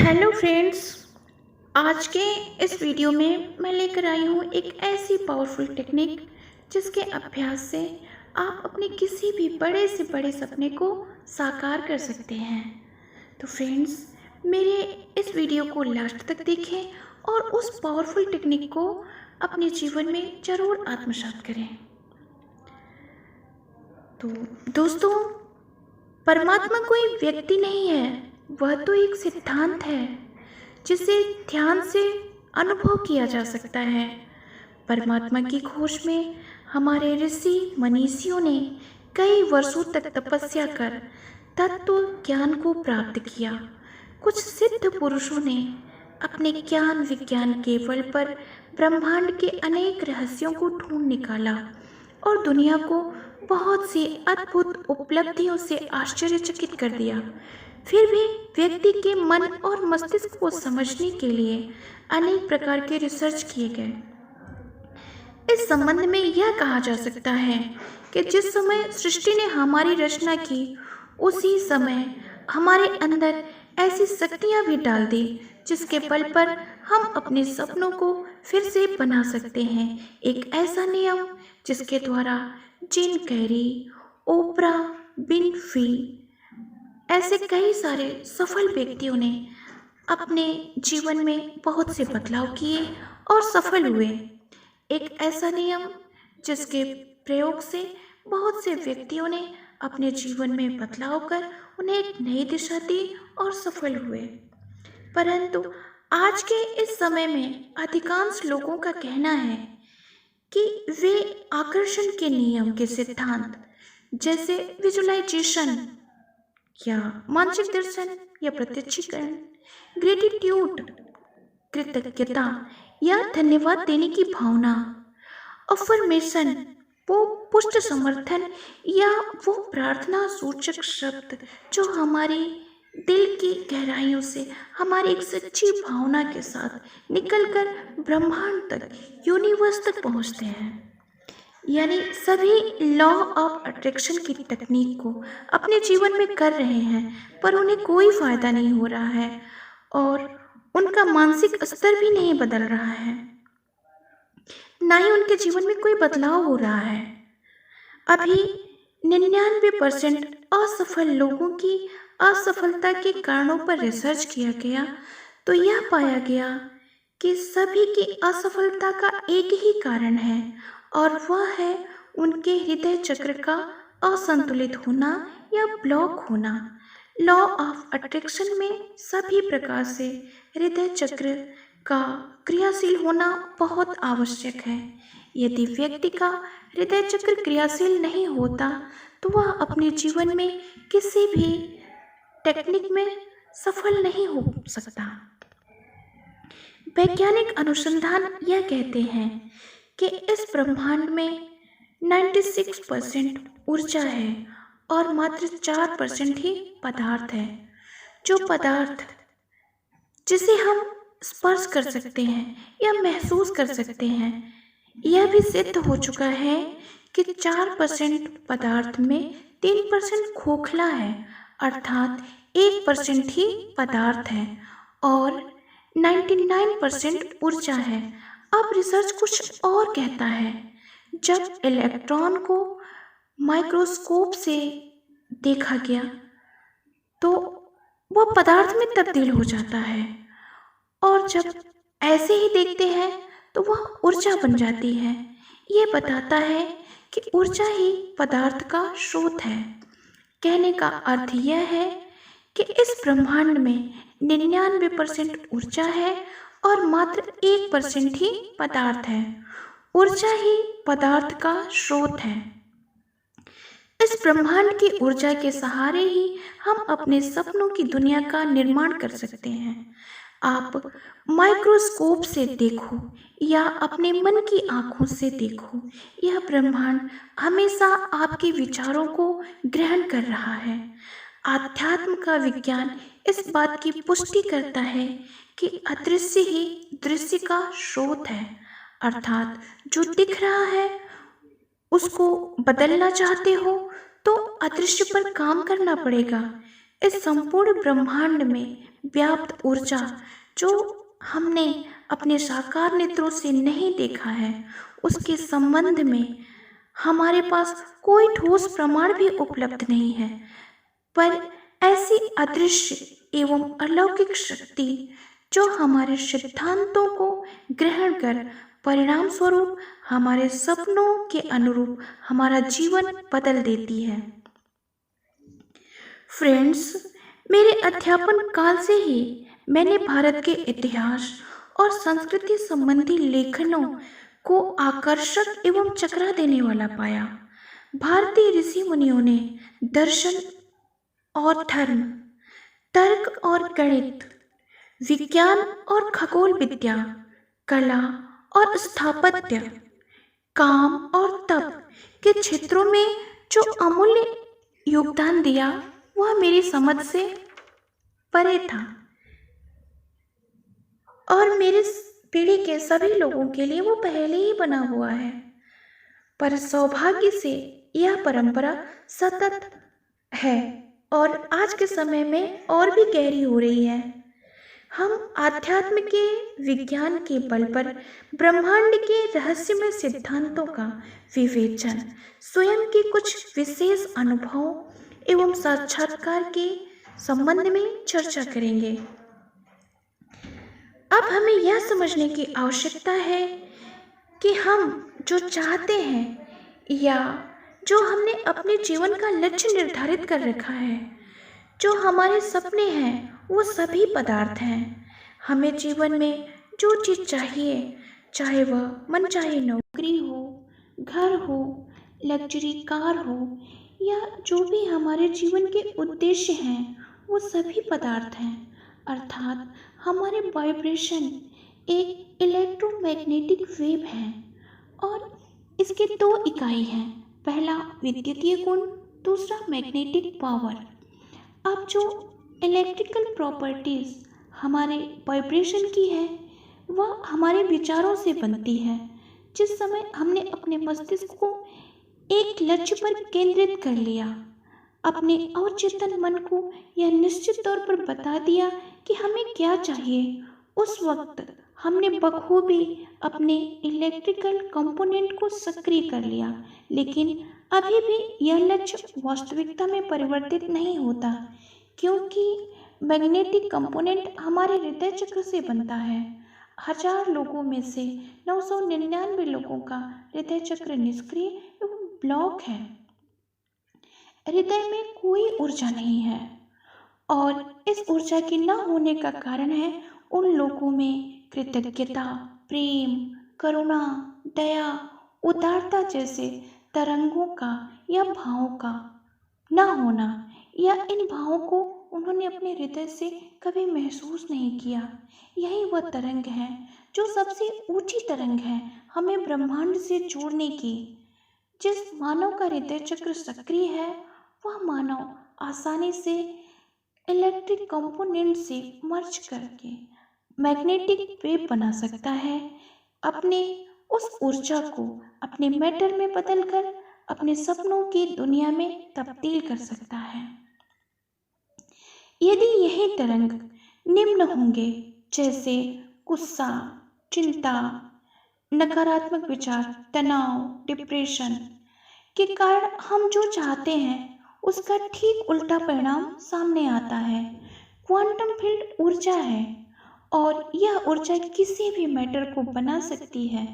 Hello friends. आज के इस वीडियो में मैं लेकर आई हूँ एक ऐसी पावरफुल टेक्निक जिसके अभ्यास से आप अपने किसी भी बड़े से बड़े सपने को साकार कर सकते हैं। तो फ्रेंड्स, मेरे इस वीडियो को लास्ट तक देखें और उस पावरफुल टेक्निक को अपने जीवन में ज़रूर आत्मसात करें। तो दोस्तों, परमात्मा कोई व्यक्ति नहीं है, वह तो एक सिद्धांत है जिसे ध्यान से अनुभव किया जा सकता है। परमात्मा की खोज में हमारे ऋषि मनीषियों ने कई वर्षों तक तपस्या कर तत्व ज्ञान को प्राप्त किया। कुछ सिद्ध पुरुषों ने अपने ज्ञान विज्ञान के बल पर ब्रह्मांड के अनेक रहस्यों को ढूंढ निकाला और दुनिया को बहुत सी अद्भुत उपलब्धियों से आश्चर्यचकित कर दिया। फिर भी व्यक्ति के मन और मस्तिष्क को समझने के लिए अनेक प्रकार के रिसर्च किए गए। इस संबंध में यह कहा जा सकता है कि जिस समय सृष्टि ने हमारी रचना की, उसी समय हमारे अंदर ऐसी शक्तियां भी डाल दी जिसके बल पर हम अपने सपनों को फिर से बना सकते हैं। एक ऐसा नियम जिसके द्वारा जिन कैरी, ओपरा विनफ्री ऐसे कई सारे सफल व्यक्तियों ने अपने जीवन में बहुत से बदलाव किए और सफल हुए। एक ऐसा नियम जिसके प्रयोग से बहुत से व्यक्तियों ने अपने जीवन में बदलाव कर उन्हें एक नई दिशा दी और सफल हुए। परंतु आज के इस समय में अधिकांश लोगों का कहना है कि वे आकर्षण के नियम के सिद्धांत जैसे विजुअलाइजेशन या मानसिक दर्शन या प्रत्यक्षीकरण, ग्रेटिट्यूड कृतज्ञता या धन्यवाद देने की भावना, अफर्मेशन वो पुष्ट समर्थन या वो प्रार्थना सूचक शब्द जो हमारी दिल की गहराइयों से हमारी एक सच्ची भावना के साथ निकलकर ब्रह्मांड तक, यूनिवर्स तक पहुंचते हैं, यानी सभी लॉ ऑफ अट्रैक्शन की तकनीक को अपने जीवन में कर रहे हैं, पर उन्हें कोई फायदा नहीं हो रहा है और उनका मानसिक स्तर भी नहीं बदल रहा है, ना ही उनके जीवन में कोई बदलाव हो रहा है। अभी 99% असफल लोगों की असफलता के कारणों पर रिसर्च किया गया तो यह पाया गया कि सभी की असफलता का एक ही कारण है और वह है उनके हृदय चक्र का असंतुलित होना या ब्लॉक होना। लॉ ऑफ अट्रैक्शन में सभी प्रकार से हृदय चक्र का क्रियाशील होना बहुत आवश्यक है। यदि व्यक्ति का हृदय चक्र क्रियाशील नहीं होता तो वह अपने जीवन में किसी भी टेक्निक में सफल नहीं हो सकता। वैज्ञानिक अनुसंधान यह कहते हैं कि इस ब्रह्मांड में 96% ऊर्जा है और मात्र 4% ही पदार्थ है। जो पदार्थ जिसे हम स्पर्श कर सकते हैं या महसूस कर सकते हैं, यह भी सिद्ध हो चुका है कि 4% पदार्थ में 3% खोखला है, अर्थात 1% ही पदार्थ है और 99% ऊर्जा है। अब रिसर्च कुछ और कहता है, जब इलेक्ट्रॉन को माइक्रोस्कोप से देखा गया तो वह पदार्थ में तब्दील हो जाता है और जब ऐसे ही देखते हैं तो वह ऊर्जा बन जाती है। ये बताता है कि ऊर्जा ही पदार्थ का स्रोत है। कहने का अर्थ यह है कि इस ब्रह्मांड में 99% ऊर्जा है और मात्र 1% ही पदार्थ है। ऊर्जा ही पदार्थ का स्रोत है। इस ब्रह्मांड की ऊर्जा के सहारे ही हम अपने सपनों की दुनिया का निर्माण कर सकते हैं। आप माइक्रोस्कोप से देखो या अपने मन की आंखों से देखो, यह ब्रह्मांड हमेशा आपके विचारों को ग्रहण कर रहा है। आध्यात्म का विज्ञान इस बात की पुष्टि करता है कि अदृश्य ही दृश्य का स्रोत है, अर्थात जो दिख रहा है उसको बदलना चाहते हो तो अदृश्य पर काम करना पड़ेगा। इस संपूर्ण ब्रह्मांड में व्याप्त ऊर्जा जो हमने अपने साकार नेत्रों से नहीं देखा है, उसके संबंध में हमारे पास कोई ठोस प्रमाण भी उपलब्ध नहीं है, पर ऐसी अदृश्य एवं अलौकिक शक्ति जो हमारे सिद्धांतों को ग्रहण कर परिणाम स्वरूप हमारे सपनों के अनुरूप हमारा जीवन बदल देती है। फ्रेंड्स, मेरे अध्यापन काल से ही मैंने भारत के इतिहास और संस्कृति संबंधी लेखनों को आकर्षक एवं चकरा देने वाला पाया। भारतीय ऋषि मुनियों ने दर्शन और धर्म, तर्क और गणित, विज्ञान और खगोल विद्या, कला और स्थापत्य, काम और तप के क्षेत्रों में जो अमूल्य योगदान दिया वह मेरी समझ से परे था और मेरे पीढ़ी के सभी लोगों के लिए वो पहले ही बना हुआ है। पर सौभाग्य से यह परंपरा सतत है और आज के समय में और भी गहरी हो रही है। हम आध्यात्म के विज्ञान के बल पर ब्रह्मांड के रहस्यमय सिद्धांतों का विवेचन, स्वयं के कुछ विशेष अनुभवों एवं साक्षात्कार के संबंध में चर्चा करेंगे। अब हमें यह समझने की आवश्यकता है कि हम जो चाहते हैं या जो हमने अपने जीवन का लक्ष्य निर्धारित कर रखा है, जो हमारे सपने हैं, वो सभी पदार्थ हैं। हमें जीवन में जो चीज़ चाहिए, चाहे वह मनचाही नौकरी हो, घर हो, लग्जरी कार हो या जो भी हमारे जीवन के उद्देश्य हैं, वो सभी पदार्थ हैं। अर्थात हमारे वाइब्रेशन एक इलेक्ट्रोमैग्नेटिक वेव है और इसके दो इकाई हैं, पहला विद्युतीय गुण, दूसरा मैग्नेटिक पावर। अब जो इलेक्ट्रिकल प्रॉपर्टीज़ हमारे वाइब्रेशन की है वह हमारे विचारों से बनती है। जिस समय हमने अपने मस्तिष्क को एक लक्ष्य पर केंद्रित कर लिया, अपने अवचेतन मन को यह निश्चित तौर पर बता दिया कि हमें क्या चाहिए, उस वक्त हमने बखूबी अपने इलेक्ट्रिकल कंपोनेंट को सक्रिय कर लिया। लेकिन अभी भी यह लक्ष्य वास्तविकता में परिवर्तित नहीं होता, क्योंकि मैग्नेटिक कंपोनेंट हमारे हृदय चक्र से बनता है। 1000 लोगों में से 999 लोगों का हृदय चक्र निष्क्रिय एवं ब्लॉक है। हृदय में कोई ऊर्जा नहीं है और इस ऊर्जा के न होने का कारण है उन लोगों में कृतज्ञता, प्रेम, करुणा, दया, उदारता जैसे तरंगों का या भावों का न होना, या इन भावों को उन्होंने अपने हृदय से कभी महसूस नहीं किया। यही वह तरंग है जो सबसे ऊंची तरंग है हमें ब्रह्मांड से जोड़ने की। जिस मानव का हृदय चक्र सक्रिय है वह मानव आसानी से इलेक्ट्रिक कंपोनेंट से मर्ज करके मैग्नेटिक वेव बना सकता है। अपने उस ऊर्जा को अपने मैटर में बदलकर अपने सपनों की दुनिया में तब्दील कर सकता है। यदि यही तरंग निम्न होंगे, जैसे गुस्सा, चिंता, नकारात्मक विचार, तनाव, डिप्रेशन के कारण हम जो चाहते हैं उसका ठीक उल्टा परिणाम सामने आता है। क्वांटम फील्ड ऊर्जा है और यह ऊर्जा किसी भी मैटर को बना सकती है।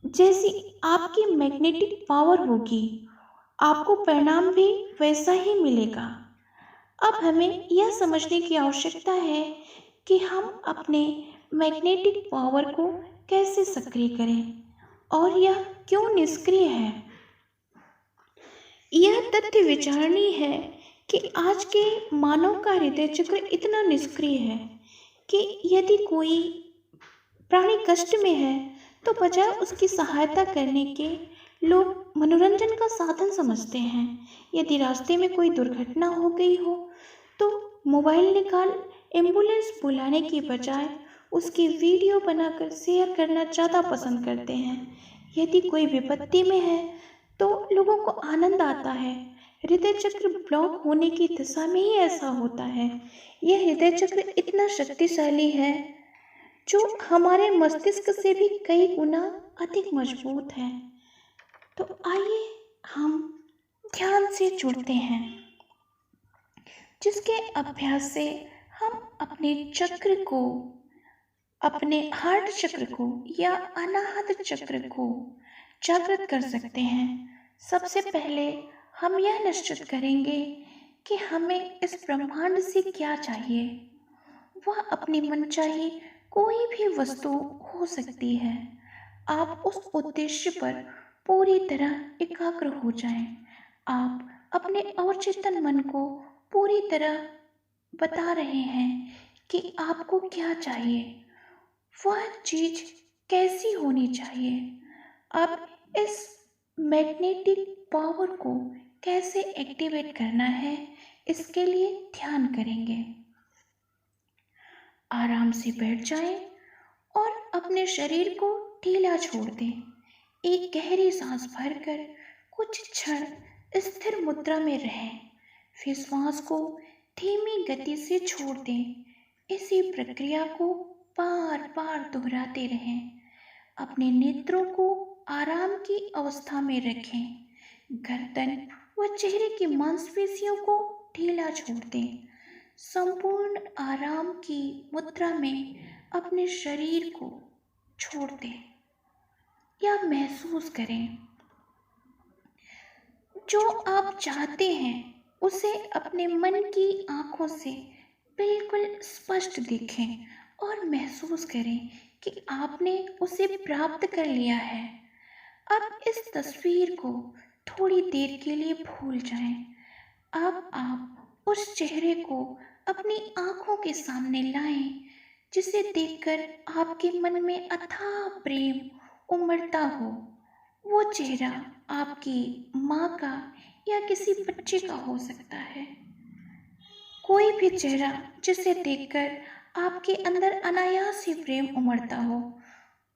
जैसी आपकी मैग्नेटिक पावर होगी, आपको परिणाम भी वैसा ही मिलेगा। अब हमें यह समझने की आवश्यकता है कि हम अपने मैग्नेटिक पावर को कैसे सक्रिय करें और यह क्यों निष्क्रिय है। यह तथ्य विचारणीय है कि आज के मानव का हृदय चक्र इतना निष्क्रिय है कि यदि कोई प्राणी कष्ट में है तो बजाय उसकी सहायता करने के लोग मनोरंजन का साधन समझते हैं। यदि रास्ते में कोई दुर्घटना हो गई हो तो मोबाइल निकाल एम्बुलेंस बुलाने की बजाय उसकी वीडियो बनाकर शेयर करना ज़्यादा पसंद करते हैं। यदि कोई विपत्ति में है तो लोगों को आनंद आता है हृदय चक्र ब्लॉक होने की दशा में ही ऐसा होता है। यह हृदय चक्र इतना शक्तिशाली है जो हमारे मस्तिष्क से भी कई गुना अधिक मजबूत है। तो आइए हम ध्यान से जुड़ते हैं, जिसके अभ्यास से हम अपने चक्र को, अपने हार्ट चक्र को या अनाहत चक्र को जागृत कर सकते हैं। सबसे पहले हम यह निश्चित करेंगे कि हमें इस ब्रह्मांड से क्या चाहिए। वह अपनी मनचाही कोई भी वस्तु हो सकती है। आप उस उद्देश्य पर पूरी तरह एकाग्र हो जाएं। आप अपने अवचेतन मन को पूरी तरह बता रहे हैं कि आपको क्या चाहिए, वह चीज कैसी होनी चाहिए। अब इस मैग्नेटिक पावर को कैसे एक्टिवेट करना है, इसके लिए ध्यान करेंगे। आराम से बैठ जाएं और अपने शरीर को ढीला छोड़ दें। एक गहरी सांस भरकर कुछ क्षण स्थिर मुद्रा में रहें, फिर श्वास को धीमी गति से छोड़ दें। इसी प्रक्रिया को बार बार दोहराते रहें। अपने नेत्रों को आराम की अवस्था में रखें। गर्दन व चेहरे की मांसपेशियों को ढीला छोड़ दें। संपूर्ण आराम की मुद्रा में अपने शरीर को छोड़ दें या महसूस करें। जो आप चाहते हैं उसे अपने मन की आंखों से बिल्कुल स्पष्ट देखें और महसूस करें कि आपने उसे प्राप्त कर लिया है। अब इस तस्वीर को थोड़ी देर के लिए भूल जाएं। अब आप उस चेहरे को अपनी आंखों के सामने लाएं, जिसे देखकर आपके मन में अथाह प्रेम उमड़ता हो। वो चेहरा आपकी माँ का या किसी बच्चे का हो सकता है। कोई भी चेहरा जिसे देखकर आपके अंदर अनायास ही प्रेम उमड़ता हो,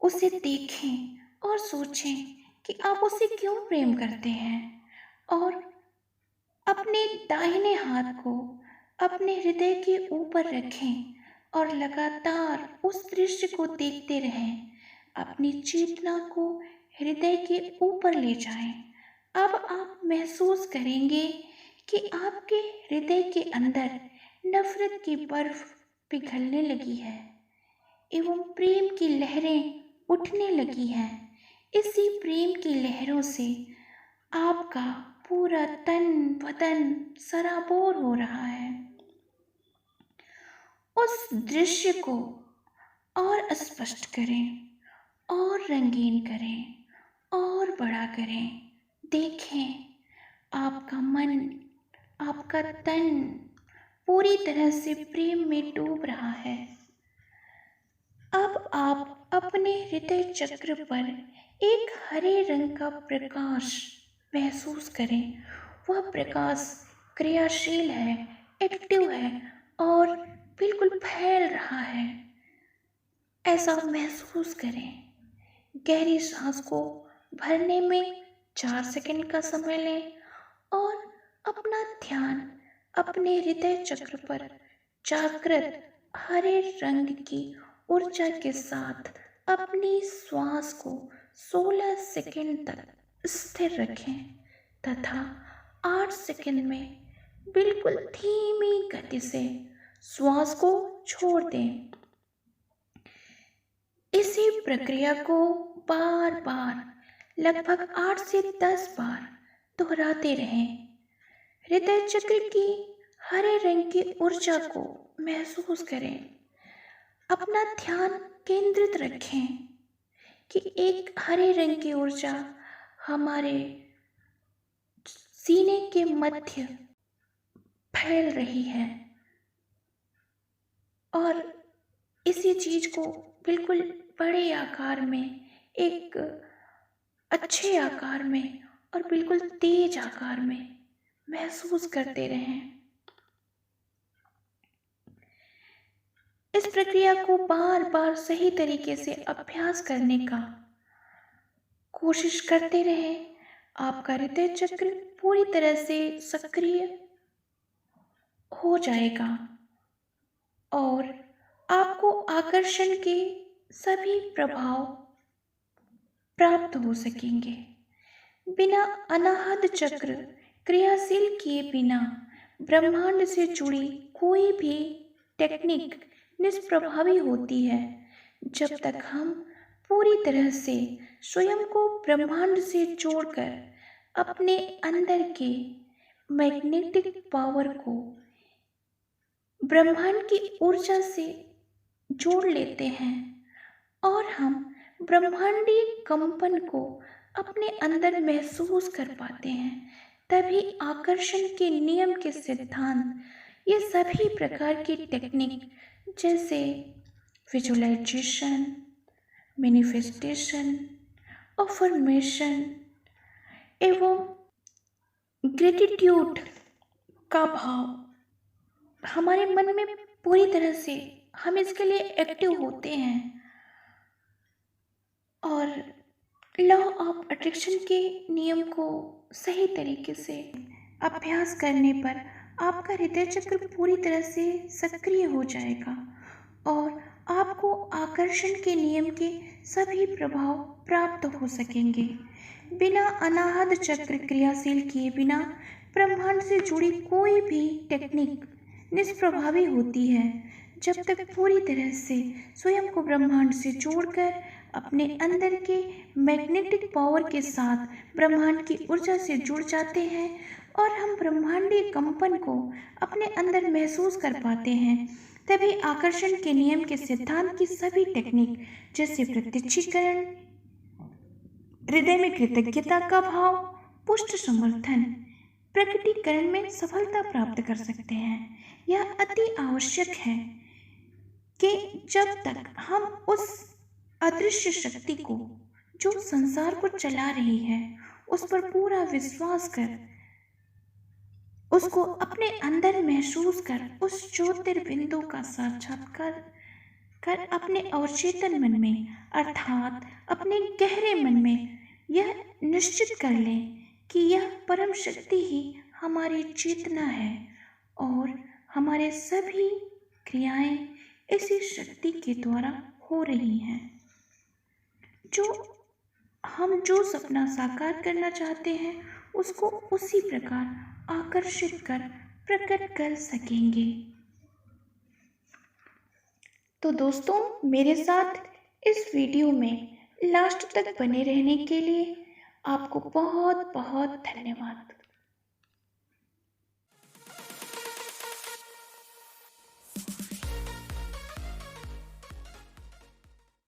उसे देखें और सोचें कि आप उसे क्यों प्रेम करते हैं, और अपने दाहिने हाथ को अपने हृदय के ऊपर रखें और लगातार उस दृश्य को देखते रहें। अपनी चेतना को हृदय के ऊपर ले जाएं। अब आप महसूस करेंगे कि आपके हृदय के अंदर नफरत की बर्फ पिघलने लगी है एवं प्रेम की लहरें उठने लगी हैं। इसी प्रेम की लहरों से आपका पूरा तन बदन सराबोर हो रहा है। उस दृश्य को और स्पष्ट करें और रंगीन करें और बड़ा करें। देखें, आपका मन, आपका तन पूरी तरह से प्रेम में डूब रहा है। अब आप अपने हृदय चक्र पर एक हरे रंग का प्रकाश महसूस करें। वह प्रकाश क्रियाशील है, एक्टिव है और बिल्कुल फैल रहा है। ऐसा महसूस करें। गहरी सांस को भरने में 4 सेकंड का समय लें और अपना ध्यान अपने हृदय चक्र पर जागृत हरे रंग की ऊर्जा के साथ अपनी श्वास को 16 सेकंड तक स्थिर रखें तथा 8 सेकंड में बिल्कुल धीमी गति से श्वास को छोड़ दें। इसी प्रक्रिया को बार बार लगभग 8 से 10 बार दोहराते रहें। हृदय चक्र की हरे रंग की ऊर्जा को महसूस करें। अपना ध्यान केंद्रित रखें कि एक हरे रंग की ऊर्जा हमारे सीने के मध्य फैल रही है और इसी चीज को बिल्कुल बड़े आकार में, एक अच्छे आकार में और बिल्कुल तेज आकार में महसूस करते रहें। इस प्रक्रिया को बार बार सही तरीके से अभ्यास करने का कोशिश करते रहें। आपका हृदय चक्र पूरी तरह से सक्रिय हो जाएगा और आपको आकर्षण के सभी प्रभाव प्राप्त हो सकेंगे। बिना अनाहत चक्र क्रियाशील किए बिना ब्रह्मांड से जुड़ी कोई भी टेक्निक निष्प्रभावी होती है। जब तक हम पूरी तरह से स्वयं को ब्रह्मांड से जोड़कर अपने अंदर के मैग्नेटिक पावर को ब्रह्मांड की ऊर्जा से जोड़ लेते हैं और हम ब्रह्मांडीय कंपन को अपने अंदर महसूस कर पाते हैं, तभी आकर्षण के नियम के सिद्धांत, ये सभी प्रकार की टेक्निक जैसे विजुअलाइजेशन, मैनिफेस्टेशन, अफर्मेशन एवं ग्रेटिट्यूड का भाव हमारे मन में पूरी तरह से हम इसके लिए एक्टिव होते हैं और लॉ ऑफ अट्रैक्शन के नियम को सही तरीके से अभ्यास करने पर आपका हृदय चक्र पूरी तरह से सक्रिय हो जाएगा और आपको आकर्षण के नियम के सभी प्रभाव प्राप्त हो सकेंगे। बिना अनाहत चक्र क्रियाशील किए बिना ब्रह्मांड से जुड़ी कोई भी टेक्निक निष्प्रभावी होती है। जब तक पूरी तरह से स्वयं को ब्रह्मांड से जोड़कर अपने अंदर के मैग्नेटिक पावर के साथ ब्रह्मांड की ऊर्जा से जुड़ जाते हैं और हम ब्रह्मांडीय कंपन को अपने अंदर महसूस कर पाते हैं, तभी आकर्षण के नियम के सिद्धांत की सभी टेक्निक जैसे प्रत्यक्षीकरण, हृदय में कृतज्ञता का भाव, पुष्ट समर्थन, प्रकटीकरण में सफलता प्राप्त कर सकते हैं। यह अति आवश्यक है कि जब तक हम उस अदृश्य शक्ति को जो संसार को चला रही है उस पर पूरा विश्वास कर, उसको अपने अंदर महसूस कर, उस ज्योतिर्बिंदु का साक्षात्कार कर अपने अवचेतन मन में अर्थात अपने गहरे मन में यह निश्चित कर लें कि यह परम शक्ति ही हमारी चेतना है और हमारे सभी क्रियाएं इसी शक्ति के द्वारा हो रही हैं। हम जो सपना साकार करना चाहते हैं उसको उसी प्रकार आकर्षित कर प्रकट कर सकेंगे। तो दोस्तों, मेरे साथ इस वीडियो में लास्ट तक बने रहने के लिए आपको बहुत बहुत धन्यवाद।